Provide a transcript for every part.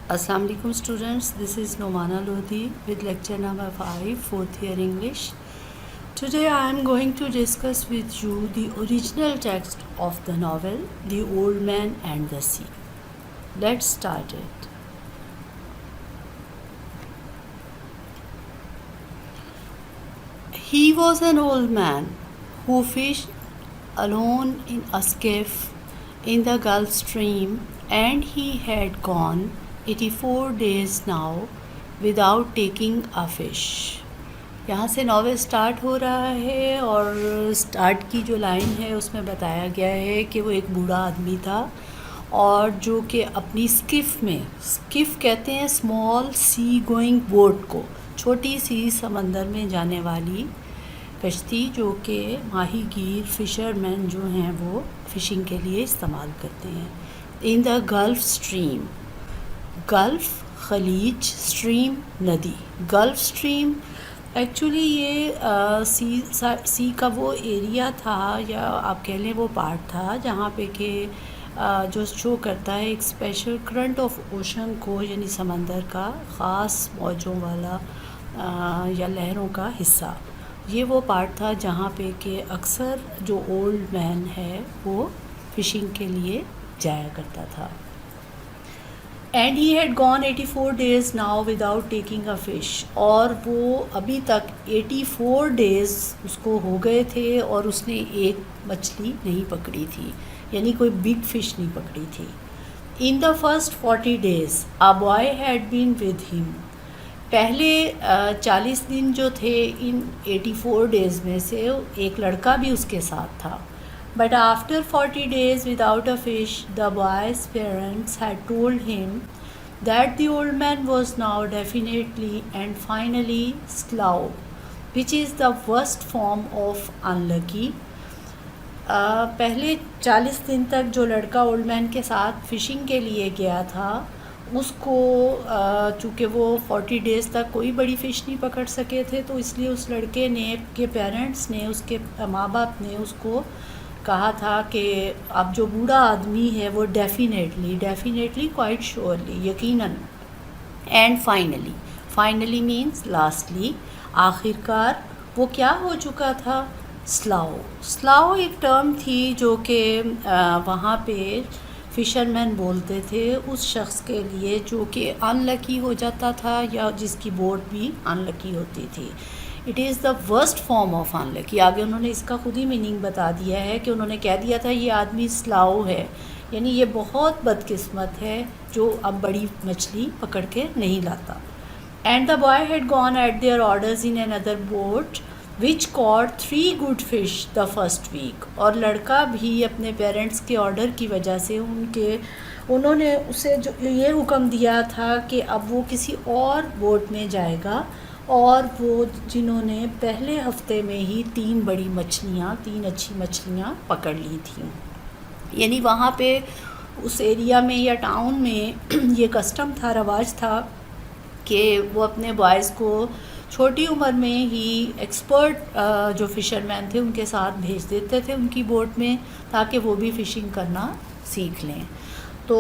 Assalamu alaikum students, this is Nomana Lodi with lecture number 5, 4th year English. Today I am going to discuss with you the original text of the novel The Old Man and the Sea. Let's start it. He was an old man who fished alone in a skiff in the Gulf Stream, and he had gone 84 days now without taking a fish. यहाँ से novel start हो रहा है और start की जो line है उसमें बताया गया है कि वो एक बूढ़ा आदमी था और जो कि अपनी स्किफ़ कहते हैं स्मॉल सी गोइंग बोट को, छोटी सी समंदर में जाने वाली कश्ती जो कि माहीगीर फिशरमैन जो हैं वो फ़िशिंग के लिए इस्तेमाल करते हैं, in the gulf stream. Gulf खलीज, स्ट्रीम नदी। गल्फ़ स्ट्रीम एक्चुअली ये सी का वो एरिया था या आप कह लें वो पार्ट था जहाँ पे कि जो शो करता है एक स्पेशल करंट ऑफ ओशन को, यानी समंदर का ख़ास मौजों वाला या लहरों का हिस्सा। ये वो पार्ट था जहाँ पे कि अक्सर जो ओल्ड मैन है वो फ़िशिंग के लिए जाया करता था। And he had gone 84 days now without taking a fish, और वो अभी तक 84 डेज़ उसको हो गए थे और उसने एक मछली नहीं पकड़ी थी, यानी कोई बिग फ़िश नहीं पकड़ी थी। In the first 40 days a boy had been with him. पहले 40 दिन जो थे इन 84 डेज़ में से एक लड़का भी उसके साथ था। But after 40 days without a fish, the boy's parents had told him that the old man was now definitely and finally slough, which is the worst form of unlucky. पहले 40 दिन तक जो लड़का ओल्ड मैन के साथ phishing के लिए गया था उसको चूँकि वो 40 डेज़ तक कोई बड़ी फ़िश नहीं पकड़ सके थे, तो इसलिए उस लड़के ने के पेरेंट्स ने, उसके माँ बाप ने उसको कहा था कि अब जो बूढ़ा आदमी है वो डेफिनेटली क्वाइट श्योरली, यकीनन, एंड फाइनली मीन्स लास्टली, आखिरकार वो क्या हो चुका था, स्लाओ एक टर्म थी जो कि वहाँ पे फ़िशरमैन बोलते थे उस शख्स के लिए जो कि अनलकी हो जाता था या जिसकी बोट भी अनलकी होती थी। It is the worst form of unlucky. आगे उन्होंने इसका खुद ही मीनिंग बता दिया है कि उन्होंने कह दिया था ये आदमी स्लाओ है, यानी ये बहुत बदकिस्मत है जो अब बड़ी मछली पकड़ के नहीं लाता। And the boy had gone at their orders in another boat which caught 3 good fish the first week. और लड़का भी अपने पेरेंट्स के ऑर्डर की वजह से उन्होंने उसे जो ये हुक्म दिया था कि अब वो किसी और बोट में जाएगा, और वो जिन्होंने पहले हफ्ते में ही 3 अच्छी मछलियाँ पकड़ ली थी। यानी वहाँ पे उस एरिया में या टाउन में ये कस्टम था, रवाज था कि वो अपने बॉयज़ को छोटी उम्र में ही एक्सपर्ट जो फ़िशरमैन थे उनके साथ भेज देते थे उनकी बोट में, ताकि वो भी फ़िशिंग करना सीख लें। तो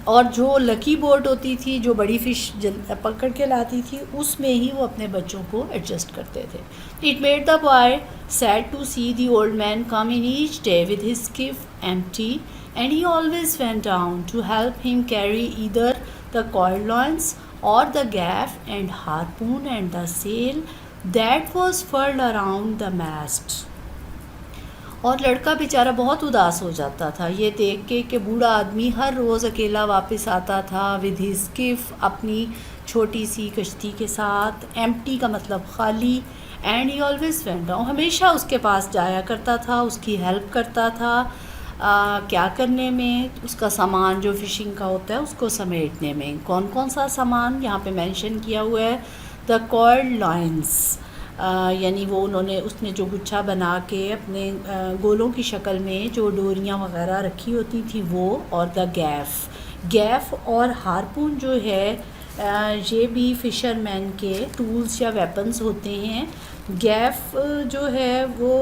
और जो लकी बोट होती थी जो बड़ी फ़िश पकड़ के लाती थी उसमें ही वो अपने बच्चों को एडजस्ट करते थे। It made the boy sad to see the old man come in each day with his skiff empty, and he always went down to help him carry either the coiled lines or the gaff and harpoon and the sail that was furled around the mast। और लड़का बेचारा बहुत उदास हो जाता था ये देख के कि बूढ़ा आदमी हर रोज़ अकेला वापस आता था विद हिज स्किफ, अपनी छोटी सी कश्ती के साथ, एम्प्टी का मतलब खाली, and he always went down, हमेशा उसके पास जाया करता था, उसकी हेल्प करता था क्या करने में, उसका सामान जो फ़िशिंग का होता है उसको समेटने में। कौन कौन सा सामान यहाँ पे मेंशन किया हुआ है, द कॉइल्ड लॉइन्स, यानी वो उसने जो गुच्छा बना के अपने गोलों की शक्ल में जो डोरियाँ वगैरह रखी होती थी वो, और द गैफ और हारपून जो है ये भी फ़िशरमैन के टूल्स या वेपन्स होते हैं। गैफ जो है वो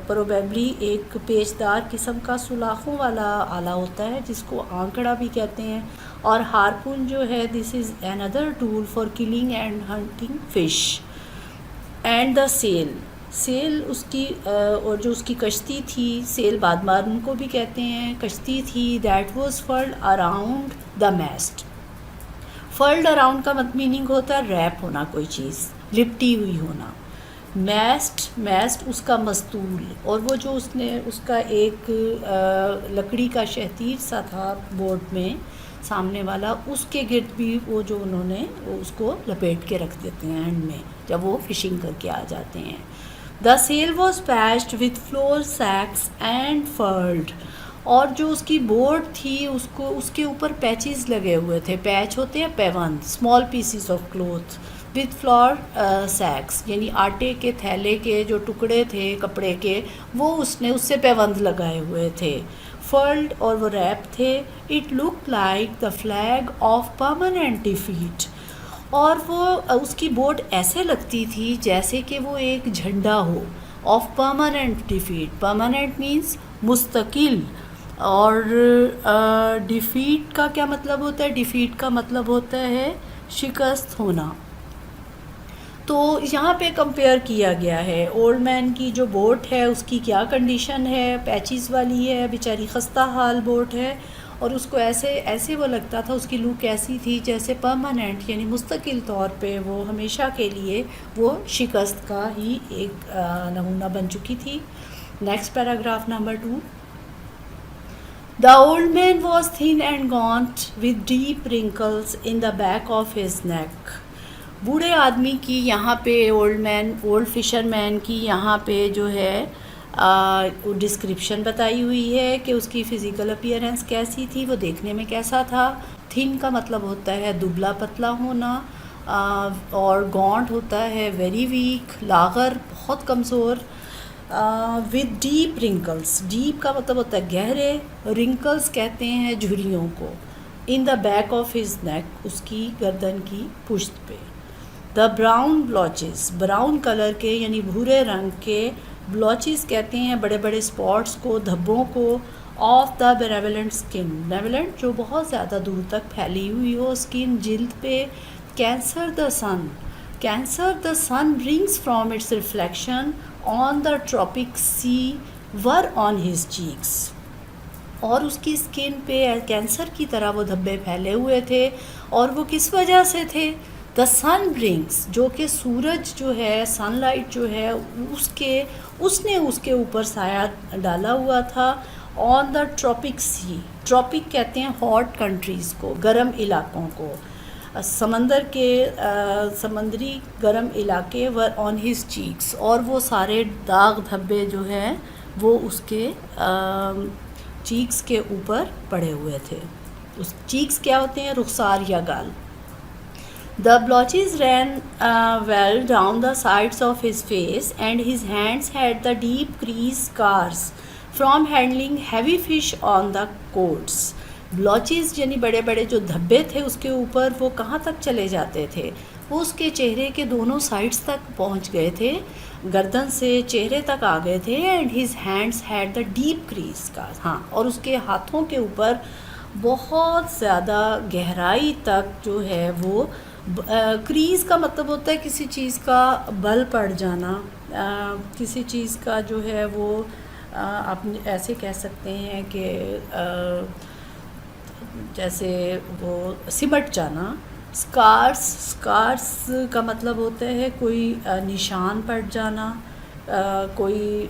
प्रोबेबली एक पेचदार किस्म का सुलाखों वाला आला होता है जिसको आंकड़ा भी कहते हैं, और हार्पून जो है this is another tool for killing and hunting fish. And the sail, sail उसकी और जो उसकी कश्ती थी, सेल बादमार को भी कहते हैं, कश्ती थी, that was furled around the mast. Furled around का मीनिंग होता है रैप होना, कोई चीज़ लिपटी हुई होना। मैस्ट उसका मस्तूल, और वो जो उसने उसका एक लकड़ी का शहतीर सा था बोट में सामने वाला, उसके गिर्द भी वो जो उन्होंने उसको लपेट के रख देते हैं एंड में जब वो फिशिंग करके आ जाते हैं। The sail was patched with flour sacks and furled, और जो उसकी बोट थी उसको उसके ऊपर पैचेस लगे हुए थे। पैच होते हैं पैबंद, small pieces of cloth with flour sacks, यानी आटे के थैले के जो टुकड़े थे कपड़े के, वो उसने उससे पैबंद लगाए हुए थे। फर्ल्ड और वो रैप थे। It look like the flag of permanent defeat, और वो उसकी बोट ऐसे लगती थी जैसे कि वो एक झंडा हो of permanent defeat. Permanent means मुस्तकिल, और डिफीट का क्या मतलब होता है? डिफीट का मतलब होता है शिकस्त होना। तो यहाँ पे कंपेयर किया गया है ओल्ड मैन की जो बोट है उसकी क्या कंडीशन है, पैचिस वाली है, बेचारी खस्ता हाल बोट है, और उसको ऐसे वो लगता था, उसकी लुक ऐसी थी जैसे परमानेंट यानी मुस्तकिल तौर पे वो हमेशा के लिए वो शिकस्त का ही एक नमूना बन चुकी थी। Next paragraph number 2। The old man was thin and gaunt with deep wrinkles in the back of his neck. बूढ़े आदमी की यहाँ पे ओल्ड फिशरमैन की यहाँ पे जो है डिस्क्रिप्शन बताई हुई है कि उसकी फ़िज़िकल अपीयरेंस कैसी थी, वो देखने में कैसा था। थिन का मतलब होता है दुबला पतला होना, और गॉन्ट होता है वेरी वीक, लागर बहुत कमज़ोर। विद डीप रिंकल्स, डीप का मतलब होता है गहरे, रिंकल्स कहते हैं झुर्रियों को। In the back of his neck, उसकी गर्दन की पुश्त पे। The brown blotches, brown colour के यानी भूरे रंग के, ब्लॉचेस कहते हैं बड़े बड़े स्पॉट्स को, धब्बों को। Of the benevolent skin, benevolent जो बहुत ज़्यादा दूर तक फैली हुई हो स्किन, जिल्द पे। Cancer the sun, cancer the sun brings from its reflection on the tropic sea were on his cheeks, और उसकी स्किन पे कैंसर की तरह वो धब्बे फैले हुए थे, और वो किस वजह से थे? द सन ब्रिंग्स, जो कि सूरज जो है, सनलाइट जो है उसने उसके ऊपर साया डाला हुआ था। On the tropic sea, tropic कहते हैं हॉट कंट्रीज़ को, गर्म इलाकों को, समंदर के समंदरी गर्म इलाके। वर ऑन हिज चीक्स, और वो सारे दाग धब्बे जो हैं वो उसके चीक्स के ऊपर पड़े हुए थे। उस चीक्स क्या होते हैं? रुखसार या गाल। The blotches ran well down the sides of his face, and his hands had the deep crease scars from handling heavy fish on the coats. Blotches यानी बड़े बड़े जो धब्बे थे उसके ऊपर, वो कहाँ तक चले जाते थे? वो उसके चेहरे के दोनों साइड्स तक पहुँच गए थे, गर्दन से चेहरे तक आ गए थे। And his hands had the deep creased scars, हाँ, और उसके हाथों के ऊपर बहुत ज़्यादा गहराई तक जो है वो क्रीज़ का मतलब होता है किसी चीज़ का बल पड़ जाना, किसी चीज़ का जो है वो आप ऐसे कह सकते हैं कि जैसे वो सिमट जाना। स्कार्स का मतलब होता है कोई निशान पड़ जाना, कोई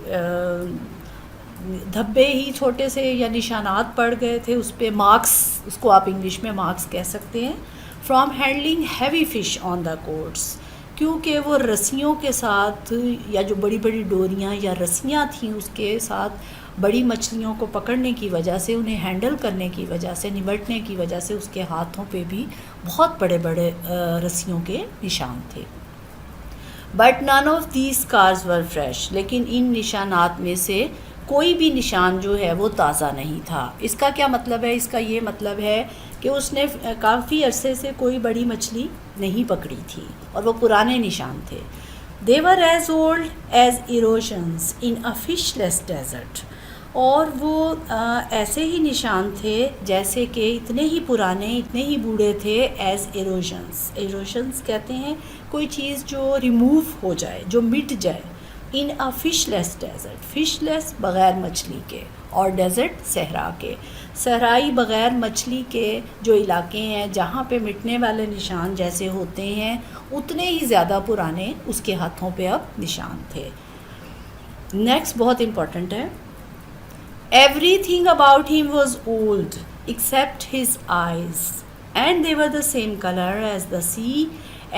धब्बे ही छोटे से या निशानात पड़ गए थे उस पर, मार्क्स, उसको आप इंग्लिश में मार्क्स कह सकते हैं। From handling heavy fish on the quotes, क्योंकि वो रस्सियों के साथ या जो बड़ी बड़ी डोरियाँ या रस्सियाँ थीं उसके साथ बड़ी मछलियों को पकड़ने की वजह से, उन्हें हैंडल करने की वजह से, निपटने की वजह से उसके हाथों पे भी बहुत बड़े बड़े रस्सियों के निशान थे। But none of these scars were fresh, लेकिन इन निशानात में से कोई भी निशान जो है वो ताज़ा नहीं था। इसका क्या मतलब है? इसका ये मतलब है कि उसने काफ़ी अरसे से कोई बड़ी मछली नहीं पकड़ी थी और वो पुराने निशान थे। They were as old as erosions in a fishless desert, और वो ऐसे ही निशान थे जैसे कि इतने ही पुराने, इतने ही बूढ़े थे एज एरोशंस। एरोशंस कहते हैं कोई चीज़ जो रिमूव हो जाए, जो मिट जाए। इन अ फिशलेस डेजर्ट, फिशलेस बग़ैर मछली के, और डेजर्ट सहरा के, सहराई बग़ैर मछली के जो इलाके हैं जहाँ पे मिटने वाले निशान जैसे होते हैं, उतने ही ज़्यादा पुराने उसके हाथों पे अब निशान थे। नेक्स्ट बहुत इम्पॉर्टेंट है, everything about him was old except his eyes, and they were the same color as the sea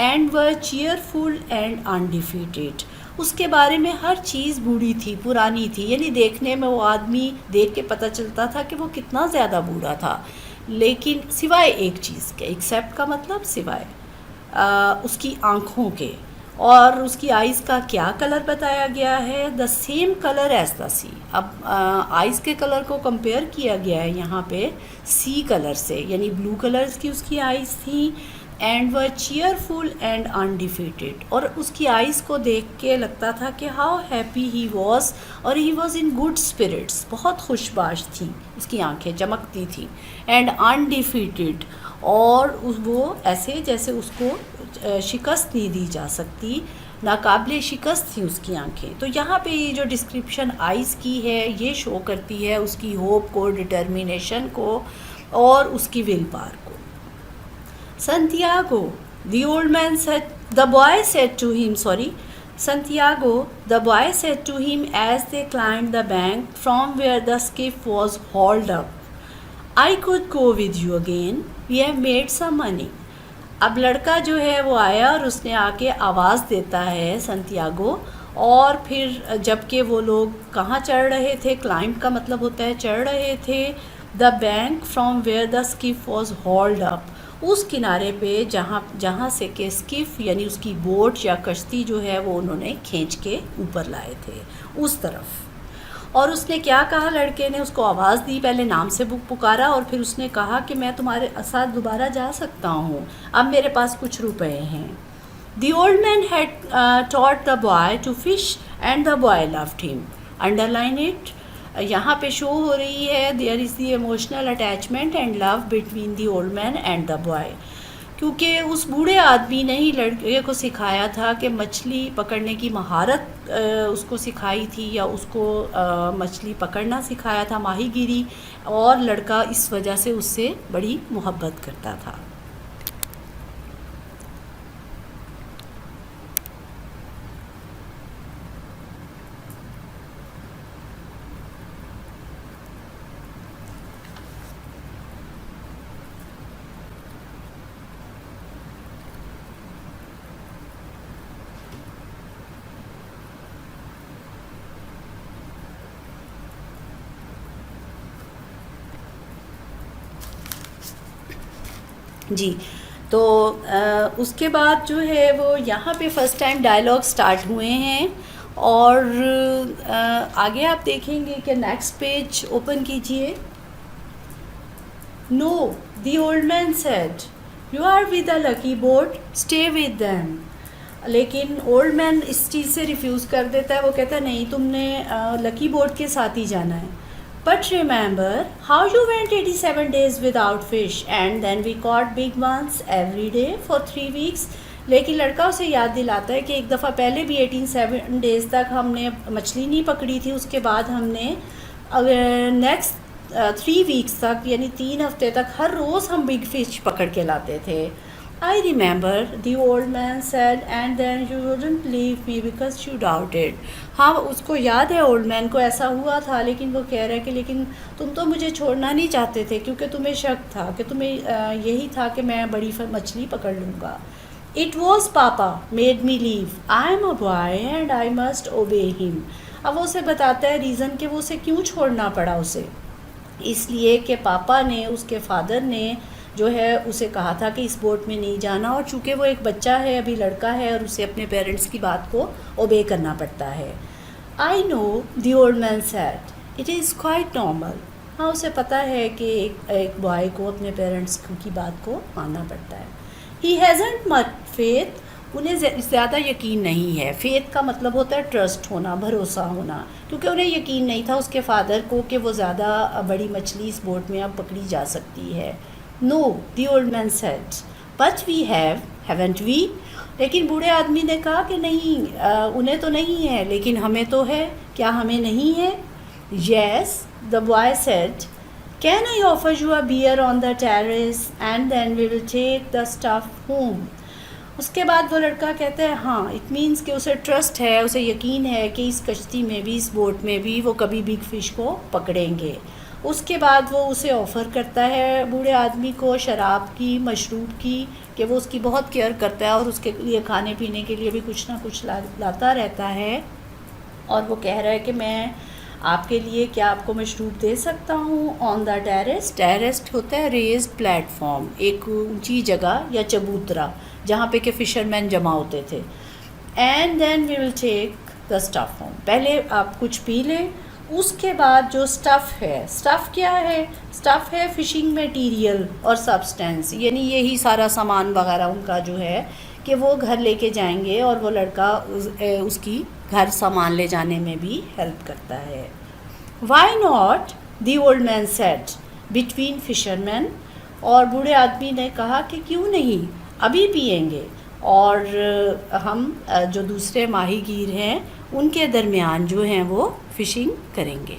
and were cheerful and undefeated. उसके बारे में हर चीज़ बूढ़ी थी, पुरानी थी, यानी देखने में वो आदमी देख के पता चलता था कि वो कितना ज़्यादा बूढ़ा था, लेकिन सिवाय एक चीज़ के, एक्सेप्ट का मतलब सिवाय, उसकी आँखों के। और उसकी आइज़ का क्या कलर बताया गया है, the same colour as the sea. अब आइज़ के कलर को कंपेयर किया गया है यहाँ पे सी कलर से, यानी ब्लू कलर्स की उसकी आइज़ थी, and were cheerful and undefeated. और उसकी आइज़ को देख के लगता था कि हाउ हैप्पी ही वॉज, और he was in good spirits, बहुत खुशबाश थी, उसकी आंखें चमकती थी, एंड अनडिफीटेड, और वो ऐसे जैसे उसको शिकस्त नहीं दी जा सकती, नाकाबिले शिकस्त थी उसकी आंखें। तो यहाँ पे ये जो डिस्क्रिप्शन आइज़ की है ये शो करती है उसकी होप को, डिटर्मिनेशन को, और उसकी विल पावर को। Santiago, the old man said, the boy said to him, Santiago, the boy said to him as they climbed the bank from where the skiff was hauled up, I could go with you again, we have made some money. अब लड़का जो है वो आया और उसने आके आवाज़ देता है संतियागो, और फिर जबकि वो लोग कहाँ चढ़ रहे थे, क्लाइंब का मतलब होता है चढ़ रहे थे, the bank from where the skiff was hauled up, उस किनारे पे जहाँ से के स्किफ यानी उसकी बोट या कश्ती जो है वो उन्होंने खींच के ऊपर लाए थे उस तरफ। और उसने क्या कहा, लड़के ने उसको आवाज़ दी, पहले नाम से पुकारा, और फिर उसने कहा कि मैं तुम्हारे साथ दोबारा जा सकता हूँ, अब मेरे पास कुछ रुपए हैं। The old man had taught the boy to fish and the boy loved him. Underline it, यहाँ पे शो हो रही है there is the emotional attachment and love between the old man and the boy, क्योंकि उस बूढ़े आदमी ने ही लड़के को सिखाया था कि मछली पकड़ने की महारत उसको सिखाई थी, या उसको मछली पकड़ना सिखाया था, माहीगीरी, और लड़का इस वजह से उससे बड़ी मोहब्बत करता था। जी, तो उसके बाद जो है वो यहाँ पे फर्स्ट टाइम डायलॉग स्टार्ट हुए हैं, और आगे आप देखेंगे कि नेक्स्ट पेज ओपन कीजिए। No, the old man said, you are with the lucky boat, stay with them. लेकिन ओल्ड मैन इस चीज़ से रिफ्यूज़ कर देता है, वो कहता है नहीं, तुमने लकी बोट के साथ ही जाना है। But remember how you went 87 days without fish and then we caught big ones every day for 3 weeks. लेकिन लड़का उसे याद दिलाता है कि एक दफ़ा पहले भी 87 डेज़ तक हमने मछली नहीं पकड़ी थी, उसके बाद हमने नेक्स्ट 3 वीक्स तक यानी 3 हफ्ते तक हर रोज़ हम बिग फिश पकड़ के लाते थे। I remember, the old man said, and then you wouldn't believe me because you doubted. हाँ, उसको याद है ओल्ड मैन को ऐसा हुआ था, लेकिन वो कह रहा है कि लेकिन तुम तो मुझे छोड़ना नहीं चाहते थे क्योंकि तुम्हें शक था, कि तुम्हें यही था कि मैं बड़ी मछली पकड़ लूँगा। It was Papa made me leave. I am a boy and I must obey him. अब वो उसे बताता है रीज़न कि वो उसे क्यों छोड़ना पड़ा उसे, इसलिए कि पापा ने, उसके फादर ने जो है उसे कहा था कि इस बोट में नहीं जाना, और चूँकि वो एक बच्चा है, अभी लड़का है, और उसे अपने पेरेंट्स की बात को ओबे करना पड़ता है। I know, the old man said, it is quite normal. हाँ, उसे पता है कि एक बॉय को अपने पेरेंट्स की बात को मानना पड़ता है। ही हैज़ंट मच फेथ, उन्हें ज़्यादा यकीन नहीं है। फेथ का मतलब होता है ट्रस्ट होना, भरोसा होना, क्योंकि उन्हें यकीन नहीं था उसके फादर को कि वो ज़्यादा बड़ी मछली इस बोट में अब पकड़ी जा सकती है। No, the old man said, but we haven't we? लेकिन बूढ़े आदमी ने कहा कि नहीं, उन्हें तो नहीं है, लेकिन हमें तो है। क्या हमें नहीं है? Yes, the boy said, can I offer you a beer on the terrace and then we will take the stuff home? उसके बाद वो लड़का कहता है हाँ, इट मीन्स कि उसे ट्रस्ट है, उसे यकीन है कि इस कश्ती में भी, इस बोट में भी वो कभी बिग फ़िश को पकड़ेंगे। उसके बाद वो उसे ऑफ़र करता है बूढ़े आदमी को शराब की, मशरूब की, कि वो उसकी बहुत केयर करता है और उसके लिए खाने पीने के लिए भी कुछ ना कुछ लाता रहता है। और वो कह रहा है कि मैं आपके लिए क्या आपको मशरूब दे सकता हूँ। ऑन द टेरेस, टेरेस होता है रेज प्लेटफॉर्म, एक ऊंची जगह या चबूतरा जहाँ पे के फ़िशरमैन जमा होते थे। And then we will take the stuff home, पहले आप कुछ पी लें, उसके बाद जो स्टफ़ है, स्टफ़ क्या है? स्टफ़ है फ़िशिंग मटेरियल और सब्सटेंस, यानी यही सारा सामान वगैरह उनका जो है कि वो घर लेके जाएंगे और वो लड़का उसकी घर सामान ले जाने में भी हेल्प करता है। Why not, the old man said, between fisherman, और बूढ़े आदमी ने कहा कि क्यों नहीं, अभी पिएंगे और हम जो दूसरे माहीगीर हैं उनके दरमियान जो हैं वो फ़िशिंग करेंगे।